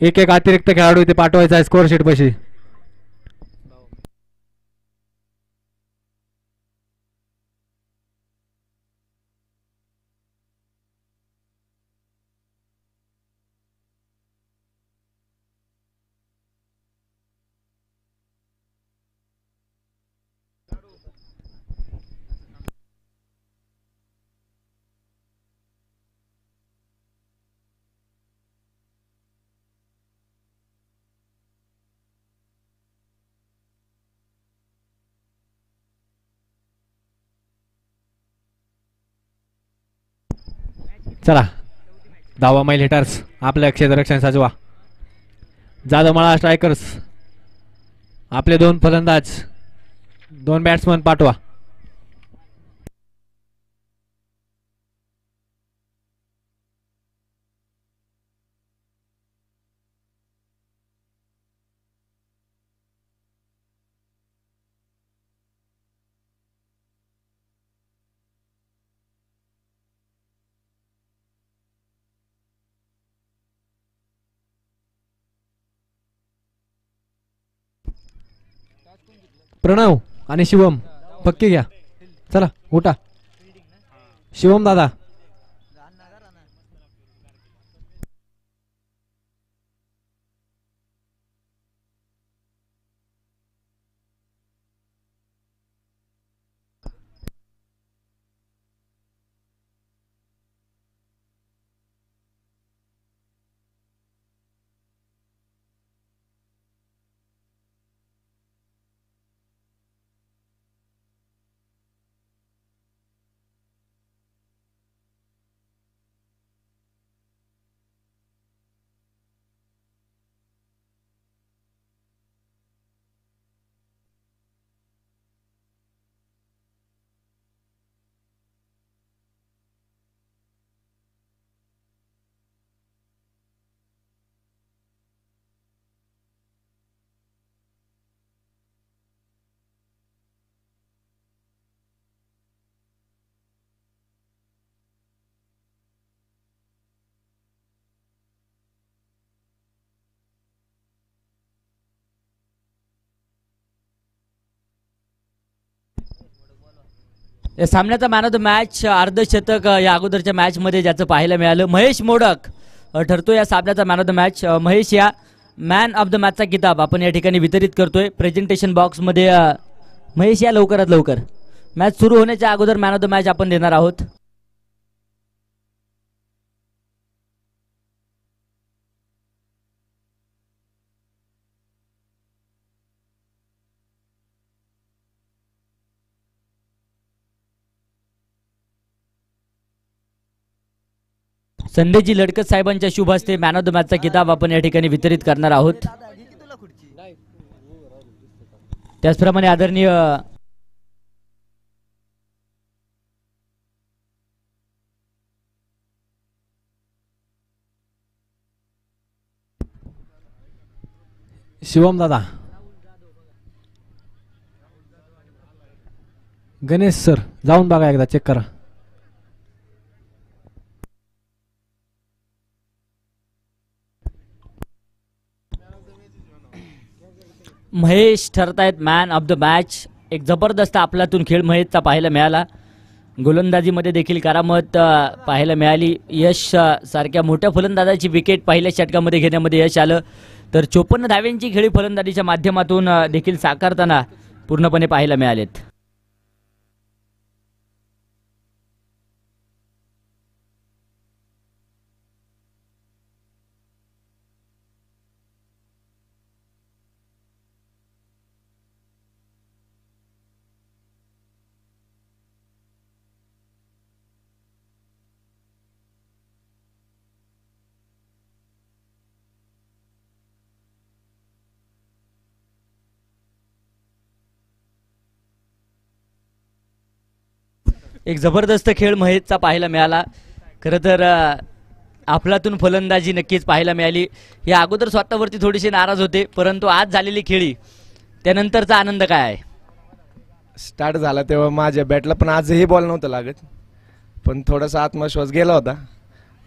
एक एक अतिरिक्त खेळाडू इथे पाठवायचा आहे स्कोर शीट पाशी. चला धावा मैल हिटर्स आपल्या क्षेत्ररक्षण सजवा. जाधवमाळा स्ट्रायकर्स आपले 2 फलंदाज 2 बॅट्समन पाठवा. प्रणव आणि शिवम पक्के घ्या. चला उठा शिवम दादा. या सामन्याचा मॅन ऑफ द मॅच अर्धशतक या अगोदरच्या मॅच मध्ये ज्याचं पाहायला मिळालं महेश मोडक ठरतो या सामन्याचा man of the match. Mahesh या मॅन ऑफ द मॅचचा किताब आपण या ठिकाणी वितरित करतोय प्रेझेंटेशन बॉक्स मध्ये. महेश या लवकरात लवकर मॅच सुरू होण्याच्या अगोदर मॅन ऑफ द मॅच आपण देणार आहोत. संदेशजी लडकत साहेबांच्या शुभ हस्ते मॅन ऑफ द मॅचचा किताब आपण या ठिकाणी वितरित करणार आहोत. त्याचप्रमाणे आदरणीय शिवम दादा गणेश सर जाऊन बघा एकदा चेक करा. महेश ठरतायत मॅन ऑफ द मॅच. एक जबरदस्त आपल्यातून खेळ महेशचा पाहायला मिळाला. गोलंदाजीमध्ये देखील करामत पाहायला मिळाली. यश सारख्या मोठ्या फलंदाजाची विकेट पहिल्या षटकामध्ये घेण्यामध्ये यश आलं. तर 54 धाव्यांची खेळी फलंदाजीच्या माध्यमातून देखील साकारताना पूर्णपणे पाहायला मिळालेत. एक जबरदस्त खेळ महेशचा पाहायला मिळाला. खरं तर आपल्यातून फलंदाजी नक्कीच पाहायला मिळाली. या अगोदर स्वतःवरती थोडीशी नाराज होते, परंतु आज झालेली खेळी त्यानंतरचा आनंद काय आहे? स्टार्ट झाला तेव्हा माझ्या बॅटला पण आजही बॉल नव्हतं लागत, पण थोडासा आत्मविश्वास गेला होता.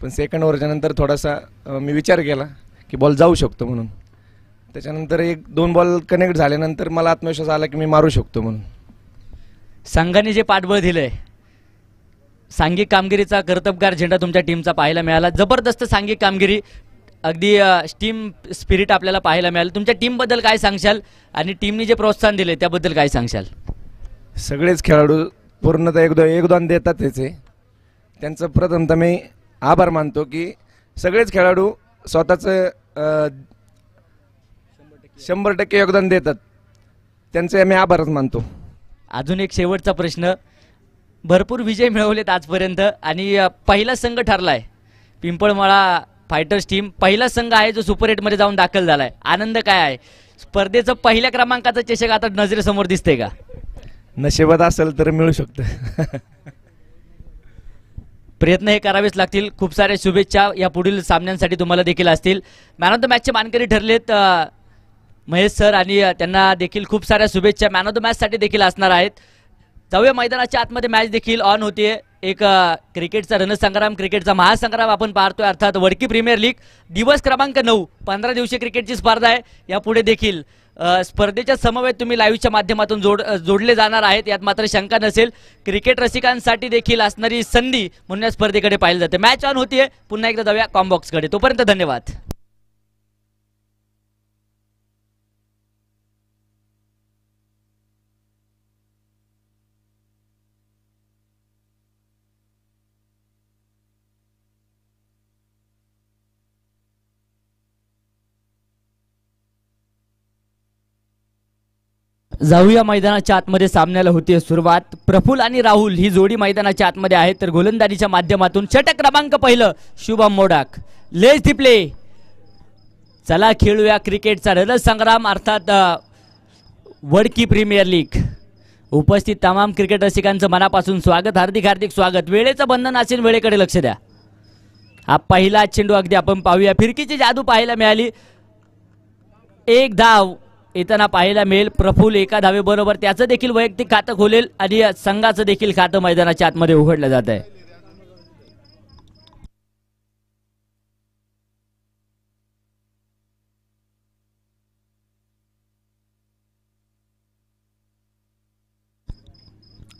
पण सेकंड ओव्हरच्या नंतर थोडासा मी विचार केला की बॉल जाऊ शकतो म्हणून. त्याच्यानंतर 1-2 बॉल कनेक्ट झाल्यानंतर मला आत्मविश्वास आला की मी मारू शकतो म्हणून. संघाने जे पाठबळ दिलंय, सांघिक कामगिरीचा कर्तबगार झेंडा तुमच्या टीमचा पाहायला मिळाला. जबरदस्त सांघिक कामगिरी, अगदी टीम स्पिरिट आपल्याला पाहायला मिळालं. तुमच्या टीमबद्दल काय सांगशाल आणि टीमने जे प्रोत्साहन दिले त्याबद्दल काय सांगशाल? सगळेच खेळाडू पूर्णतः योगदान देतात त्याचे. त्यांचं प्रथमतः मी आभार मानतो की सगळेच खेळाडू स्वतःचं 100% योगदान देतात. त्यांचे आम्ही आभारच मानतो. अजून एक शेवटचा प्रश्न, भरपूर विजय मिळवलेत आजपर्यंत आणि पहिला संघ ठरलाय पिंपळमाळा फायटर्स टीम, पहिला संघ आहे जो सुपर 8मध्ये जाऊन दाखल झालाय. आनंद काय आहे? स्पर्धेचं पहिल्या क्रमांकाचं चषक आता नजरेसमोर दिसते का? नशिबात असेल तर मिळू शकतं. प्रयत्न हे करावेच लागतील. खूप साऱ्या शुभेच्छा या पुढील सामन्यांसाठी तुम्हाला देखील असतील. मॅन ऑफ द मॅचचे मानकरी ठरलेत महेश सर आणि त्यांना देखील खूप साऱ्या शुभेच्छा मॅन ऑफ द मॅचसाठी देखील असणार आहेत. जाऊया मैदानाच्या आतमध्ये, मॅच देखील ऑन होतीये. एक क्रिकेटचा रणसंग्राम, क्रिकेटचा महासंग्राम आपण पाहतोय, अर्थात वडकी प्रीमियर लीग दिवस क्रमांक 9, 15 दिवसीय क्रिकेटची स्पर्धा आहे. यापुढे देखील स्पर्धेच्या समवेत तुम्ही लाईव्हच्या माध्यमातून जोडले जाणार आहेत, यात मात्र शंका नसेल. क्रिकेट रसिकांसाठी देखील असणारी संधी म्हणून या स्पर्धेकडे पाहिलं जाते. मॅच ऑन होतीये. पुन्हा एकदा जाऊया कॉम्बॉक्सकडे. तोपर्यंत धन्यवाद. जाऊया मैदानाच्या आतमध्ये. सामन्याला होती सुरुवात. प्रफुल आणि राहुल ही जोडी मैदानाच्या आतमध्ये आहे, तर गोलंदाजीच्या माध्यमातून षटक क्रमांक पहिलं Shubham Modak. Let's the play. चला खेळूया क्रिकेटचा रणसंग्राम, अर्थात वडकी प्रीमियर लीग. उपस्थित तमाम क्रिकेट रसिकांचं मनापासून स्वागत, हार्दिक हार्दिक स्वागत. वेळेचं बंधन असेल, वेळेकडे लक्ष द्या. हा पहिला चेंडू अगदी आपण पाहूया. फिरकीची जादू पाहायला मिळाली. एक धाव येताना पाहायला मिळेल. प्रफुल एका धावेबरोबर त्याचं देखील वैयक्तिक खातं खोलेल आणि संघाचं देखील खातं मैदानाच्या आतमध्ये उघडलं जात आहे.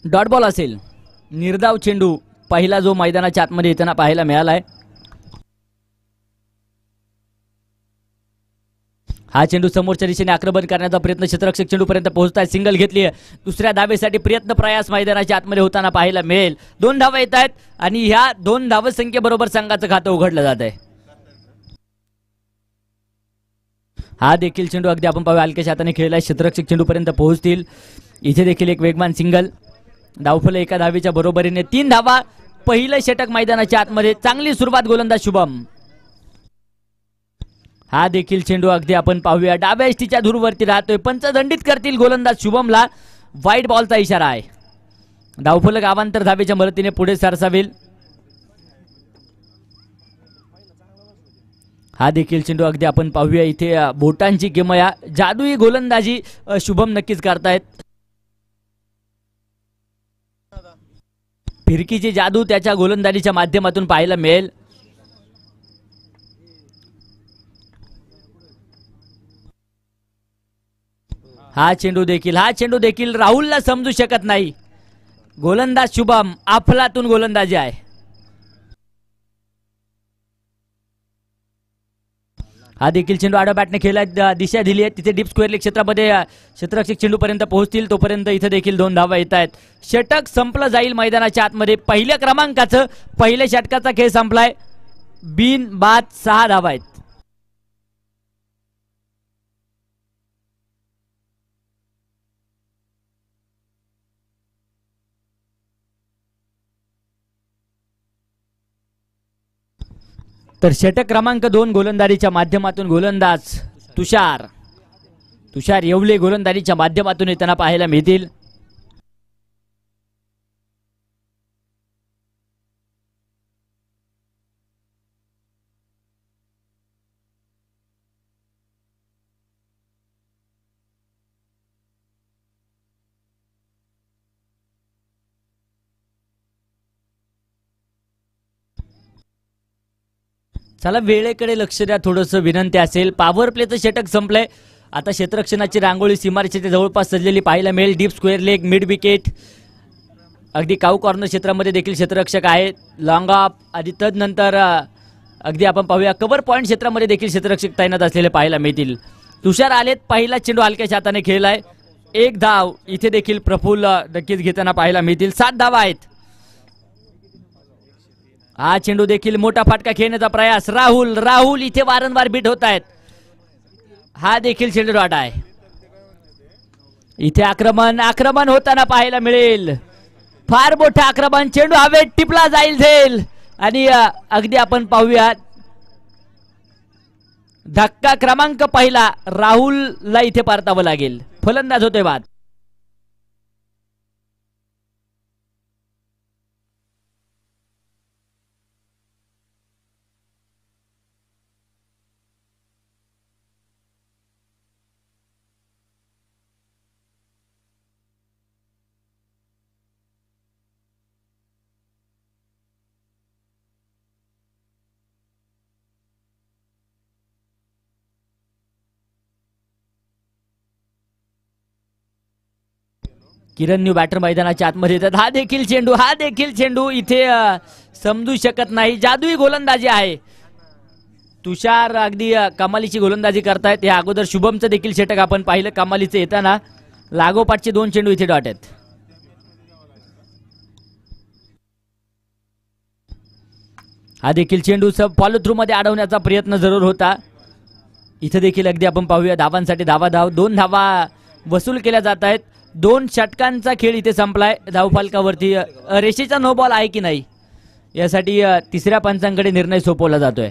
डॉट बॉल असेल. निर्धाव चेंडू पहिला जो मैदानाच्या आतमध्ये येताना पाहायला मिळालाय. हा चेंडू समोरच्या दिशेने आक्रमण करण्याचा प्रयत्न, क्षेत्ररक्षक चेंडूपर्यंत पोहोचताय. सिंगल घेतली आहे. दुसऱ्या धावेसाठी प्रयत्न प्रयास मैदानाच्या आतमध्ये होताना पाहायला मिळेल. 2 धावा येत आहेत आणि ह्या 2 धावसंख्येबरोबर संघाचं खातं उघडलं जात आहे. हा देखील चेंडू अगदी आपण पाहूया हलक्याच्या हाताने खेळलाय. क्षेत्ररक्षक चेंडूपर्यंत पोहोचतील. इथे देखील एक वेगवान सिंगल. धावफलक एका धावेच्या बरोबरीने 3 धावा. पहिलं षटक मैदानाच्या आतमध्ये. चांगली सुरुवात गोलंदाज शुभम. हा देखील चेंडू अगदी आपण पाहूया डाव्या एष्टीच्या धुरवरती राहतोय. पंच दंडित करतील गोलंदाज शुभमला. वाईट बॉलचा इशारा आहे. धावफलक अवांतर धावेच्या मदतीने पुढे सरसावेल. हा देखील चेंडू अगदी आपण पाहूया. इथे बोटांची किमया, जादुई गोलंदाजी शुभम नक्कीच करतायत. फिरकीची जादू त्याच्या गोलंदाजीच्या माध्यमातून पाहायला मिळेल. हा चेंडू देखील राहुलला समजू शकत नाही. गोलंदाज शुभम अफलातून गोलंदाजी आहे. हा देखील चेंडू आडव्या बॅटने खेळायला दिशा दिली आहे. तिथे डीप स्क्वेअर लेग क्षेत्रामध्ये क्षेत्ररक्षक चेंडूपर्यंत पोहोचतील. तोपर्यंत इथे देखील 2 धावा येत आहेत. षटक संपलं जाईल मैदानाच्या आतमध्ये. पहिल्या क्रमांकाचं पहिल्या षटकाचा खेळ संपलाय. बिन बाद 6 धावा आहेत. तर षटक क्रमांक 2 गोलंदाजीच्या माध्यमातून गोलंदाज तुषार येवले गोलंदाजीच्या माध्यमातून येताना पाहायला मिळतील. चला वेळेकडे लक्ष द्या, थोडंसं विनंती असेल. पॉवर प्लेचं षटक संपलंय. आता क्षेत्ररक्षणाची रांगोळी सीमारेषेच्या जवळपास सजलेली पाहायला मिळेल. Deep square leg, mid wicket, अगदी काऊ कॉर्नर क्षेत्रामध्ये देखील क्षेत्ररक्षक आहेत. लॉंग ऑफ आणि तदनंतर अगदी आपण पाहूया कव्हर पॉईंट क्षेत्रामध्ये देखील क्षेत्ररक्षक तैनात असलेले पाहायला मिळतील. तुषार आलेत. पहिला चेंडू हलक्याच्या हाताने खेळलाय. एक धाव इथे देखील प्रफुल्ल नक्कीच घेताना पाहायला मिळतील. 7 धावा आहेत. हा चेंडू देखील मोठा फटका खेळण्याचा प्रयास. राहुल इथे वारंवार बीट होत आहेत. हा देखील चेंडू डॉट आहे. इथे आक्रमण होताना पाहायला मिळेल. फार मोठं आक्रमण. चेंडू हवेत टिपला जाईल आणि अगदी आपण पाहूया धक्का क्रमांक पहिला राहुलला इथे परतावं लागेल. फलंदाज होतोय बाद. किरण न्यू बॅटर मैदानाच्या आतमध्ये येतात. हा देखील चेंडू इथे समजू शकत नाही. जादुई गोलंदाजी आहे. तुषार अगदी कमालीची गोलंदाजी करतायत. या अगोदर शुभमचं देखील षटक आपण पाहिलं कमालीचं येताना. लागोपाठचे 2 चेंडू इथे डॉट आहेत. हा देखील चेंडू फॉलो थ्रू मध्ये अडवण्याचा प्रयत्न जरूर होता. इथे देखील अगदी आपण पाहूया धावांसाठी धाव 2 धावा वसूल केल्या जात आहेत. 2 षटकांचा खेळ इथे संपलाय. धावफलकावरती रेषेचा नो बॉल आहे की नाही यासाठी तिसऱ्या पंचांकडे निर्णय सोपवला जातोय.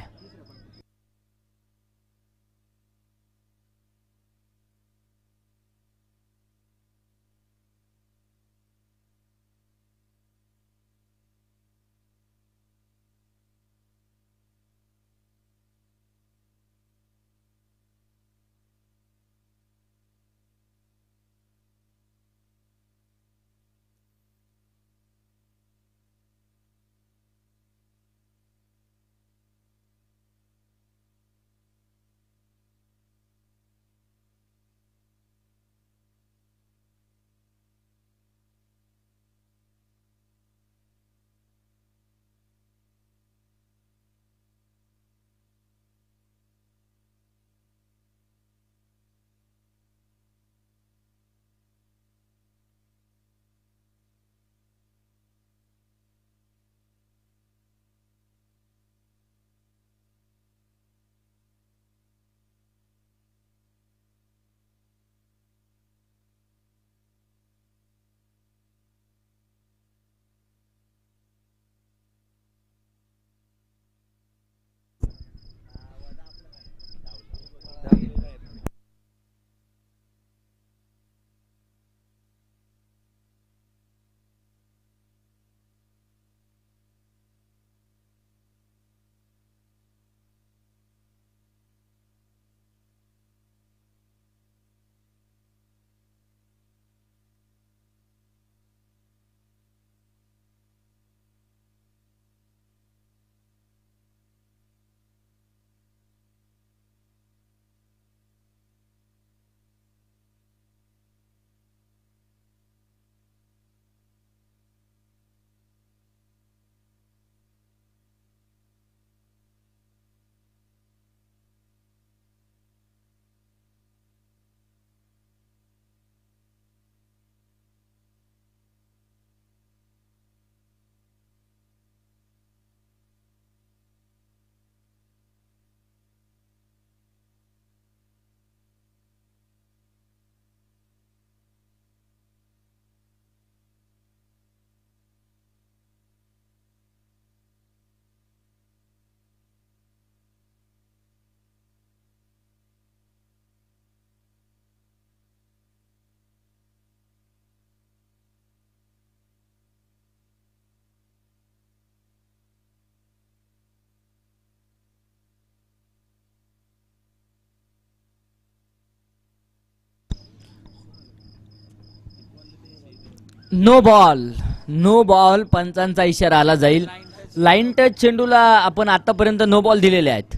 नो बॉल पंचांचा इशारा आला जाईल. लाईन टच चेंडूला आपण आतापर्यंत नो बॉल दिलेले आहेत.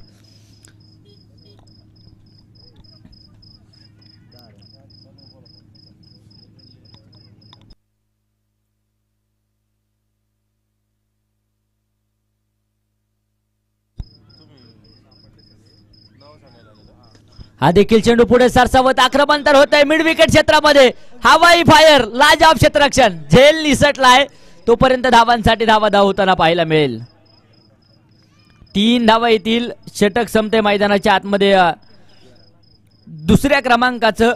हा देखील चेंडू पुढे सरसावत आक्रमण तर होत आहे मिड विकेट क्षेत्रामध्ये. हवाई फायर लाजवाब क्षेत्ररक्षण झेल निसटलाय. तोपर्यंत धावांसाठी धावा होताना पाहायला मिळेल. 3 धावा येतील. षटक संपते मैदानाच्या आतमध्ये. दुसऱ्या क्रमांकाचं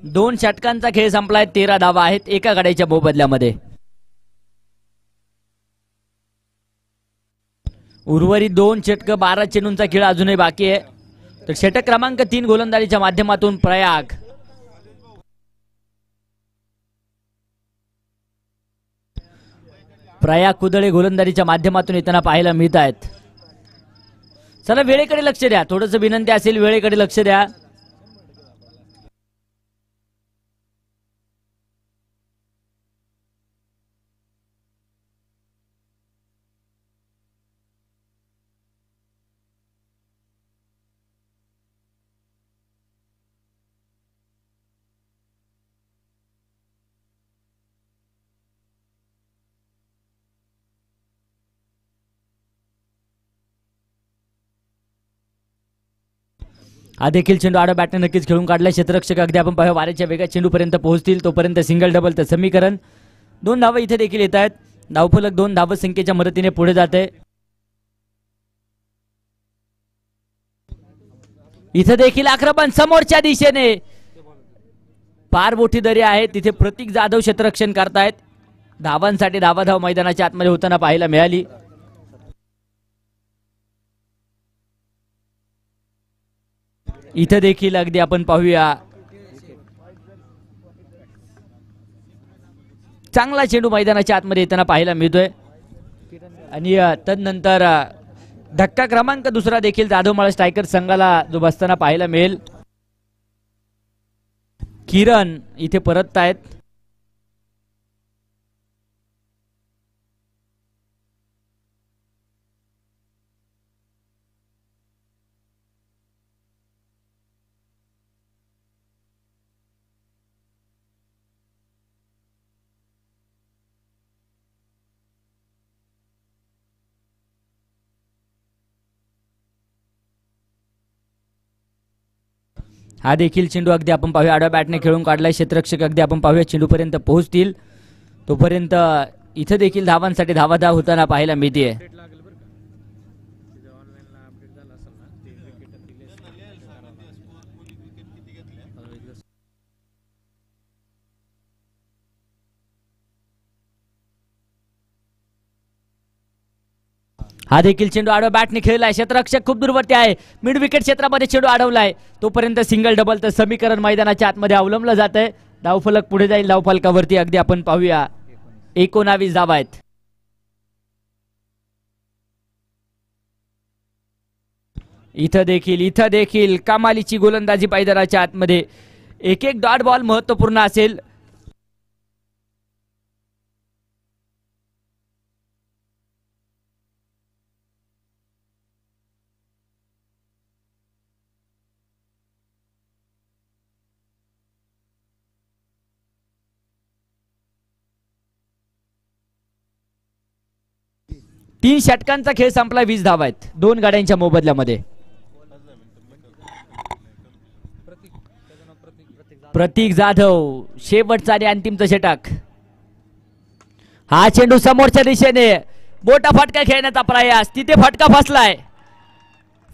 2 षटकांचा खेळ संपलाय. 13 धावा आहेत एका गाड्याच्या मोबदल्यामध्ये. उर्वरित 2 षटक 12 चेंडूंचा खेळ अजूनही बाकी आहे. तर षटक क्रमांक 3 गोलंदाजीच्या माध्यमातून प्रयाग. प्रयाग कुदळे गोलंदाजीच्या माध्यमातून येताना पाहायला मिळत आहेत. चला वेळेकडे लक्ष द्या. थोडंसं विनंती असेल वेळेकडे लक्ष द्या. हा देखील चेंडू आडा बॅटने नक्कीच खेळून काढला. क्षेत्ररक्षक अगदी आपण पाहूया वाऱ्याच्या वेगात चेंडूपर्यंत पोहोचतील. तोपर्यंत सिंगल डबल तर समीकरण. 2 धावा इथे देखील येत आहेत. धावफलक 2 धाव संख्येच्या मदतीने पुढे जाते. इथे देखील आक्रमण समोरच्या दिशेने. पार मोठी दरी आहे तिथे. प्रतीक जाधव क्षेत्ररक्षण करतायत. धावांसाठी धावाधाव मैदानाच्या आतमध्ये होताना पाहायला मिळाली. इथे देखील अगदी आपण पाहूया चांगला चेंडू मैदानाच्या आतमध्ये येताना पाहायला मिळतोय. आणि तदनंतर धक्का क्रमांक 2 देखील जाधवमाळा स्ट्रायकर संघाला जो बसताना पाहायला मिळेल. किरण इथे परत आहेत. हा देखील चेंडू अगदी आपण पाहूया आडव्या बॅटने खेळून काढलाय. क्षेत्ररक्षक अगदी आपण पाहूया चेंडूपर्यंत पोहोचतील. तोपर्यंत इथे देखील धावांसाठी धावाधाव होताना पाहायला मिळते. हा देखील चेंडू आडव्या बॅटने खेळलाय. क्षेत्ररक्षक खूप दूरवरती आहे. मिड विकेट क्षेत्रामध्ये चेंडू अडवलाय. तोपर्यंत सिंगल डबल तर समीकरण मैदानाच्या आतमध्ये अवलंबलं जात आहे. धावफलक पुढे जाईल. धावफलकावरती अगदी आपण पाहूया 19 धावा आहेत. इथं देखील कमालीची गोलंदाजी मैदानाच्या आतमध्ये. एक डॉट बॉल महत्वपूर्ण असेल. तीन षटकांचा खेळ संपला. 20 धावा आहेत 2 गाड्यांच्या मोबदल्यामध्ये. प्रतीक जाधव शेवटचा आणि अंतिमचं षटक. हा चेंडू समोरच्या दिशेने मोठा फटका खेळण्याचा प्रयास. तिथे फटका फसलाय.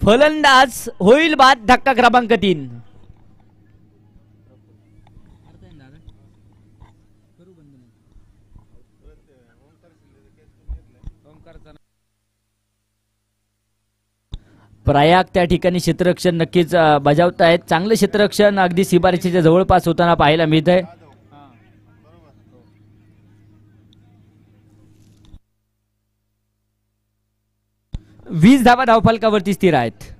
फलंदाज होईल बाद. धक्का क्रमांक 3. प्रयाग त्या ठिकाणी क्षेत्ररक्षण नक्कीच बजावत आहेत. चांगलं क्षेत्ररक्षण अगदी सीमारेषेच्या जवळपास होताना पाहायला मिळत आहे. वीस धावा धावफलकावरती स्थिर आहेत.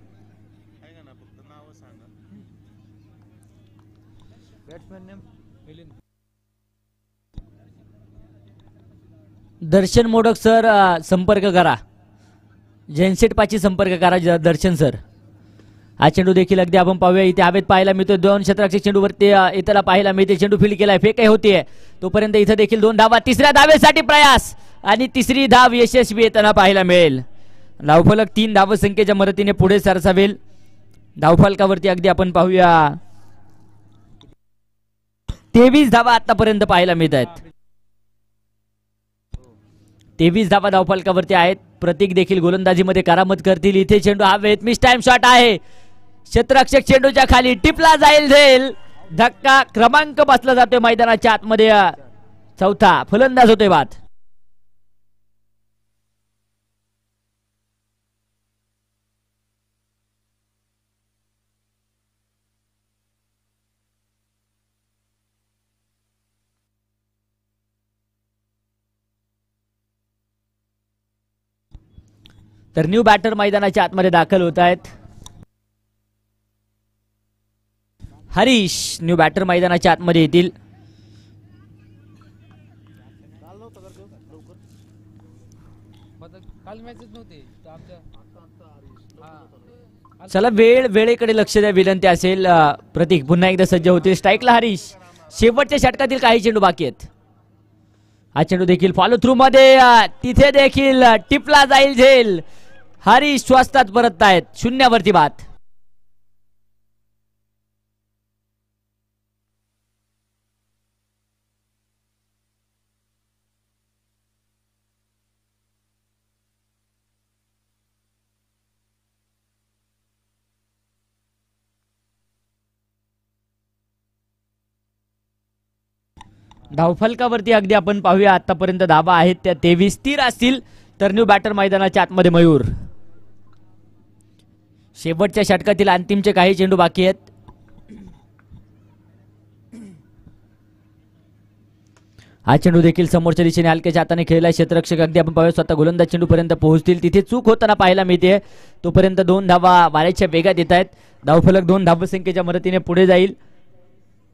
दर्शन मोडक सर संपर्क करा. जेनसेटपाची संपर्क करा दर्शन सर. हा चेंडू देखील अगदी आपण पाहूया इथे हवेत पाहायला मिळतो. 2 क्षेत्ररक्षक चेंडूवरती इथला पाहायला मिळते. चेंडू फील्ड केलाय, फेक आहे होतीये तोपर्यंत इथं देखील 2 धावा. तिसऱ्या धावेसाठी प्रयास आणि तिसरी धाव यशस्वी येताना पाहायला मिळेल. धावफलक 3 धावसंख्येच्या मदतीने पुढे सरसावेल. धावफलकावरती अगदी आपण पाहूया 23 धावा आतापर्यंत पाहायला मिळत आहेत. 23 धावा धावफलकावरती आहेत. प्रतीक देखील गोलंदाजीमध्ये करामत करतील. इथे चेंडू हवेत, मिस टाइम शॉट आहे. क्षेत्ररक्षक चेंडूच्या खाली टिपला जाईल. धक्का क्रमांक बसला जातोय मैदानाच्या आतमध्ये. चौथा फलंदाज होतोय बाद. तर न्यू बॅटर मैदानाच्या आतमध्ये दाखल होत आहेत. हरीश न्यू बॅटर मैदानाच्या आतमध्ये येतील. चला वेळेकडे लक्ष द्या विनंती असेल. प्रतीक पुन्हा एकदा सज्ज होतील. स्ट्राईकला हरीश. शेवटच्या षटकातील काही चेंडू बाकी आहेत. हा चेंडू देखील फॉलो थ्रू मध्ये तिथे देखील टिपला जाईल झेल. हरीश स्वस्तात परत आहेत. 0वरती बाद. धावफलकावरती अगदी आपण पाहूया आतापर्यंत धावा आहेत त्या 23 स्थिर असतील. तर न्यू बॅटर मैदानाच्या आतमध्ये मयूर. शेवटच्या षटकातील अंतिमचे काही चेंडू बाकी आहेत. हा चेंडू देखील समोरच्या दिशेने हलक्याच्या हाताने खेळला. क्षेत्ररक्षक अगदी आपण पाहूया स्वतः गोलंदाज चेंडू पर्यंत पोहोचतील. तिथे चूक होताना पाहायला मिळते. तोपर्यंत 2 धावा वाऱ्याच्या वेगात येत आहेत. धावफलक 2 धावसंख्येच्या मदतीने पुढे जाईल.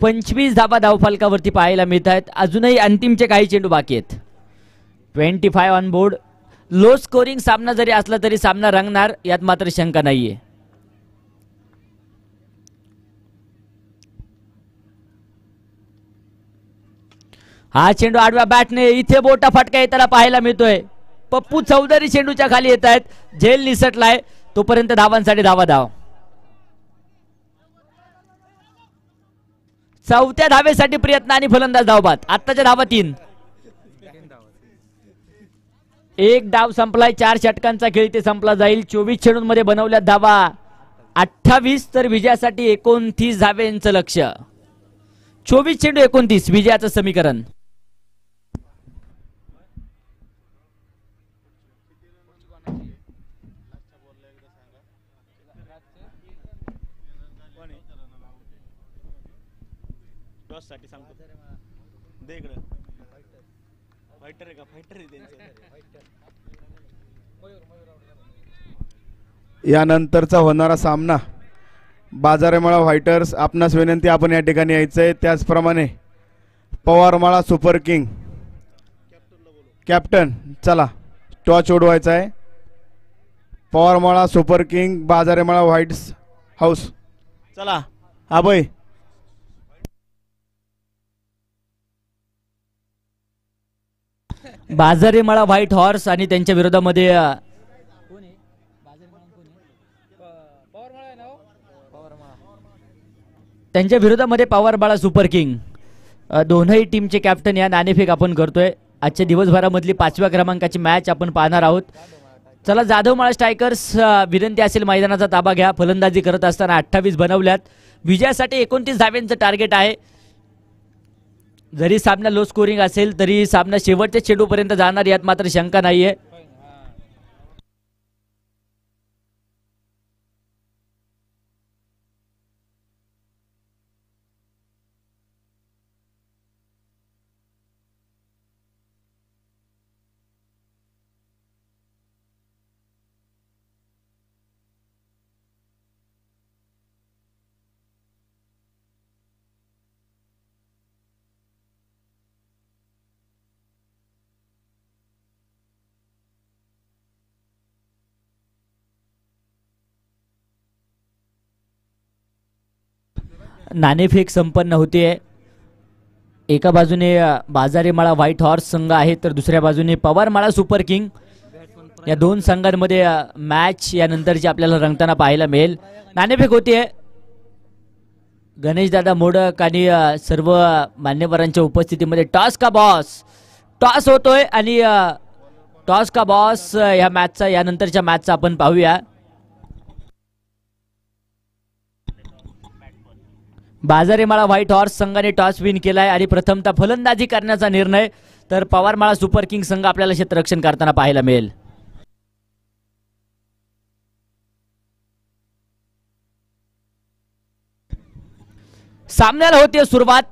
25 धावा धावफलकावरती पाहायला मिळत आहेत. अजूनही अंतिमचे काही चेंडू बाकी आहेत. 25 ऑन बोर्ड. लो स्कोरिंग सामना जरी असला तरी सामना रंगणार यात मात्र शंका नाहीये. हा चेंडू आडव्या बॅटने इथे बोटा फटका येताना पाहायला मिळतोय. पप्पू चौधरी चेंडूच्या खाली येत आहेत. झेल निसटलाय. तोपर्यंत धावांसाठी धाव. चौथ्या धावेसाठी प्रयत्न आणि फलंदाज धावबाद. आत्ताच्या धावा 3. एक डाव संपलाय. 4 षटकांचा खेळ ते संपला जाईल. 24 चेंडूंमध्ये बनवल्या धावा 28. तर विजयासाठी 29 धावेंचं लक्ष. 24 चेंडू 29 विजयाचं समीकरण. यानंतरचा होणारा सामना बाजारेमाळा व्हायटर्स. आपणास विनंती आपण या ठिकाणी यायचंय. त्याचप्रमाणे पवारमाळा सुपर किंग. कॅप्टन चला टॉच उडवायचा आहे. पवारमाळा सुपर किंग बाजारेमाळा व्हाईट्स हाऊस. चला अभय. बाजारेमाळा व्हाईट हॉर्स आणि त्यांच्या विरोधामध्ये पवारमाळा सुपर किंग. दोनही टीमचे कॅप्टन या नाणेफेक आपण करतोय. आजच्या दिवसभरामधली 5व्या क्रमांकाची मॅच आपण पाहणार आहोत. चला जाधवमाळा स्ट्रायकर्स विनंती असेल मैदानाचा ताबा घ्या. फलंदाजी करत असताना 28 बनवल्यात. विजयासाठी 29 धाव्यांचं टार्गेट आहे. जरी सामना लो स्कोरिंग असेल तरी सामना शेवटच्या चेंडूपर्यंत जाणार यात मात्र शंका नाहीये. नाणेफेक संपन्न होते. एका बाजूने बाजारेमाळा व्हाईट हॉर्स संघ आहे तर दुसऱ्या बाजूने पवारमाळा सुपर किंग. या दोन संघांमध्ये मॅच यानंतरची आपल्याला रंगताना पाहायला मिळेल. नाणेफेक होते. गणेशदादा मोडक आणि सर्व मान्यवरांच्या उपस्थितीमध्ये टॉस का बॉस टॉस होतोय आणि टॉस का बॉस या मॅचचा यानंतरच्या मॅचचा आपण पाहूया. बाजारेमाळा व्हाईट हॉर्स संघाने टॉस विन केलाय आणि प्रथमतः फलंदाजी करण्याचा निर्णय, तर पवारमाळा सुपर किंग संघ आपल्याला क्षेत्ररक्षण करताना पाहायला मिळेल. सामन्याला होते सुरुवात.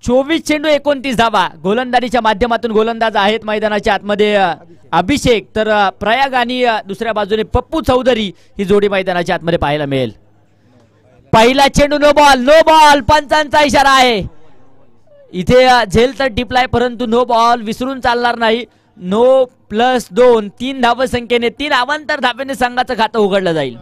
24 चेंडू 29 धावा. गोलंदाजीच्या माध्यमातून गोलंदाज आहेत मैदानाच्या आतमध्ये अभिषेक, तर प्रयाग आणि दुसऱ्या बाजूने पप्पू चौधरी ही जोडी मैदानाच्या आतमध्ये पाहायला मिळेल. पहिला चेंडू नो बॉल पंचांचा इशारा आहे. इथे झेल तर टिपलाय परंतु नो बॉल विसरून चालणार नाही. नो +2 3 धावसंख्येने 3 अवांतर धावेने संघाचं खातं उघडलं जाईल.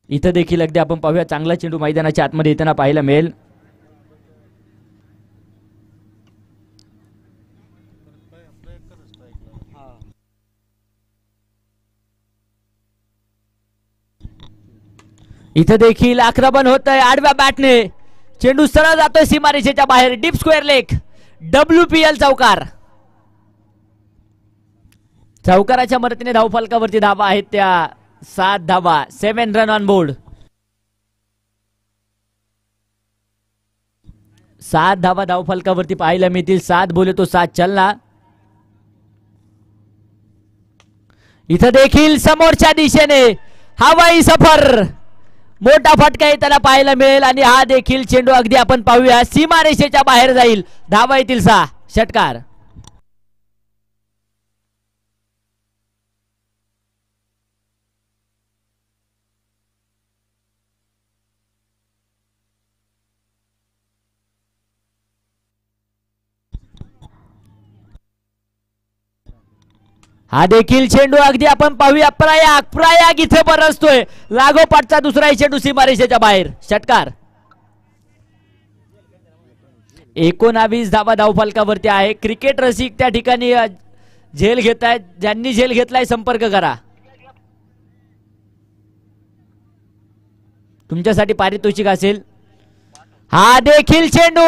इथं देखील अगदी आपण पाहूया चांगला चेंडू मैदानाच्या आतमध्ये येताना पाहायला मिळेल. इथं देखील आक्रमण होतंय. आडव्या बॅटने चेंडू सरळ जातोय सीमारेषेच्या बाहेर. डीप स्क्वेअर लेग WPL चौकार. चौकाराच्या मदतीने धावफलकावरती धावा आहेत त्या 7 धावा. 7 रन ऑन बोर्ड. 7 धावा धावफलकावरती पाहायला मिळतील. 7 बोले तो 7 चलना. इथं देखील समोरच्या दिशेने हवाई सफर मोठा फटका त्याला पाहायला मिळेल आणि हा देखील चेंडू अगदी आपण पाहूया सीमारेषेच्या बाहेर जाईल. धावा येतील 6. षटकार. हा देखील चेंडू अगदी आपण पाहूया प्रयाग इथे बरसतोय. लागोपाठचा दुसरा चेंडू सीमारेषेच्या बाहेर. षटकार. 19 धावा धावफलकावरती आहे. क्रिकेट रसिक त्या ठिकाणी झेल घेत आहेत. ज्यांनी झेल घेतलाय संपर्क करा. तुमच्यासाठी पारितोषिक असेल. हा देखील चेंडू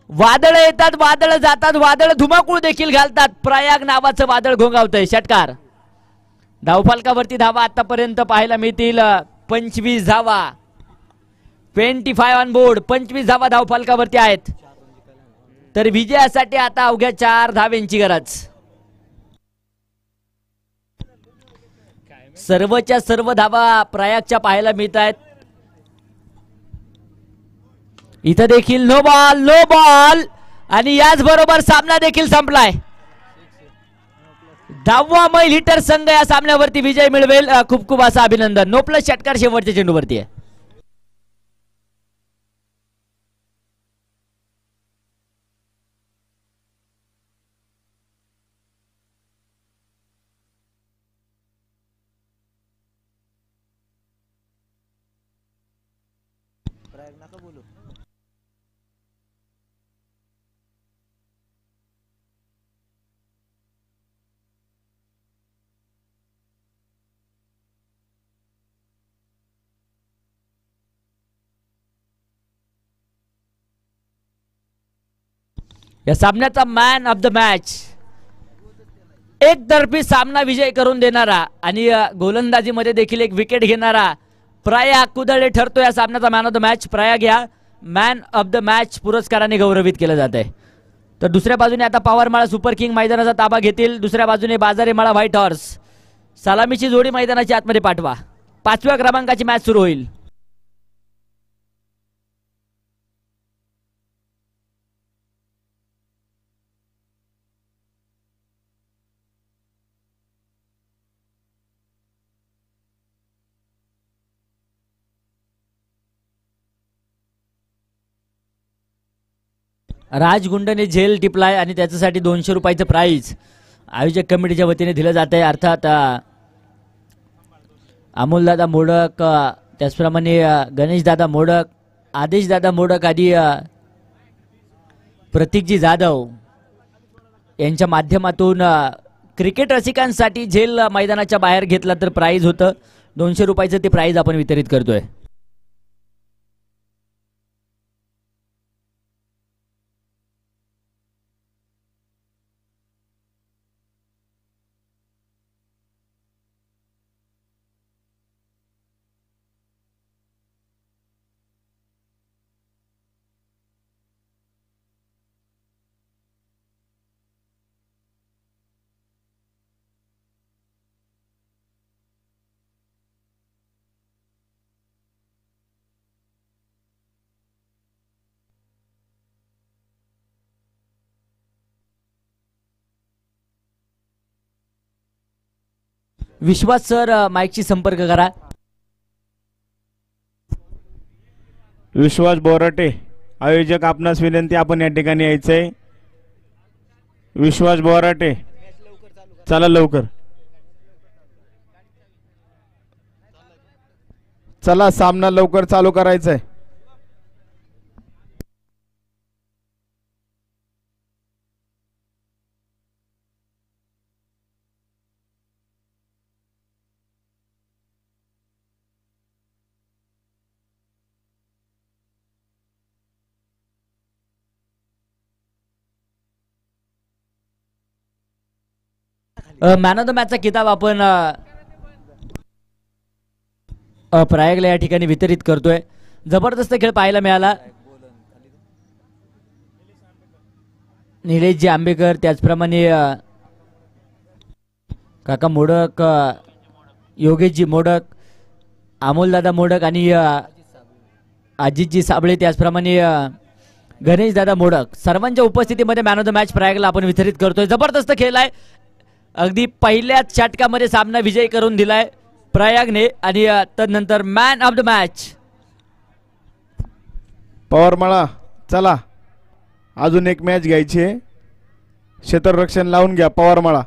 वादळ येतात, वादळ जातात, वादळ धुमाकूळ देखील घालतात. प्रयाग नावाचं वादळ घोंगावतंय. षटकार. धावफलकावरती धावा आतापर्यंत पाहायला मिळतील 25 धावा. 25 ऑन बोर्ड. 25 धावा धावफलकावरती आहेत. तर विजयासाठी आता अवघ्या 4 धाव्यांची गरज. सर्वच्या सर्व धावा प्रयागच्या पाहायला मिळत आहेत. इथं देखील नो बॉल आणि याच बरोबर सामना देखील संपलाय. 10वा मैल हिटर संघ या सामन्यावरती विजय मिळवेल. खूप खूप असं अभिनंदन. नो प्लस षटकार शेवटच्या चेंडूवरती आहे. या सामन्याचा मॅन ऑफ द मॅच, एकतर्फी सामना विजय करून देणारा आणि गोलंदाजीमध्ये देखील एक विकेट घेणारा प्रयाग कुदळे ठरतो या सामन्याचा man of the match. Prayag या मॅन ऑफ द मॅच पुरस्काराने गौरवित केलं जात आहे. तर दुसऱ्या बाजूने आता पवारमाळा सुपर किंग मैदानाचा ताबा घेतील. दुसऱ्या बाजूने बाजारेमाळा व्हाईट हॉर्स. सलामीची जोडी मैदानाच्या आतमध्ये पाठवा. 5व्या क्रमांकाची मॅच सुरू होईल. राजगुंडने झेल टिपलाय आणि त्याच्यासाठी 200 रुपयाचं प्राइज. आयोजक कमिटीच्या वतीने दिलं जात आहे. अर्थात अमोलदादा मोडक, त्याचप्रमाणे गणेशदादा मोडक, आदेशदादा मोडक आणि प्रतीकजी जाधव यांच्या माध्यमातून क्रिकेट रसिकांसाठी झेल मैदानाच्या बाहेर घेतला तर प्राईज होतं 200 रुपयाचं. ते प्राईज आपण वितरित करतोय. विश्वास सर माईकशी संपर्क करा. विश्वास बोराटे आयोजक आपणास विनंती, आपण या ठिकाणी यायचंय. विश्वास बोराटे चला लवकर, चला सामना लवकर चालू करायचा आहे. मॅन ऑफ द मॅचचा किताब आपण प्रयागला या ठिकाणी वितरित करतोय. जबरदस्त खेळ पाहायला मिळाला. निलेशजी आंबेकर, त्याचप्रमाणे काका मोडक, योगेशजी मोडक, अमोलदादा मोडक आणि अजितजी साबळे, त्याचप्रमाणे गणेशदादा मोडक, सर्वांच्या उपस्थितीमध्ये मॅन ऑफ द मॅच प्रयागला आपण वितरित करतोय. जबरदस्त खेळ आहे. अगदी पहिल्याच षटकामध्ये सामना विजयी करून दिलाय प्रयागने. आणि तदनंतर मॅन ऑफ द मॅच पवारमाळा. चला अजून एक मॅच घ्यायची आहे. क्षेत्ररक्षण लावून घ्या पवारमाळा.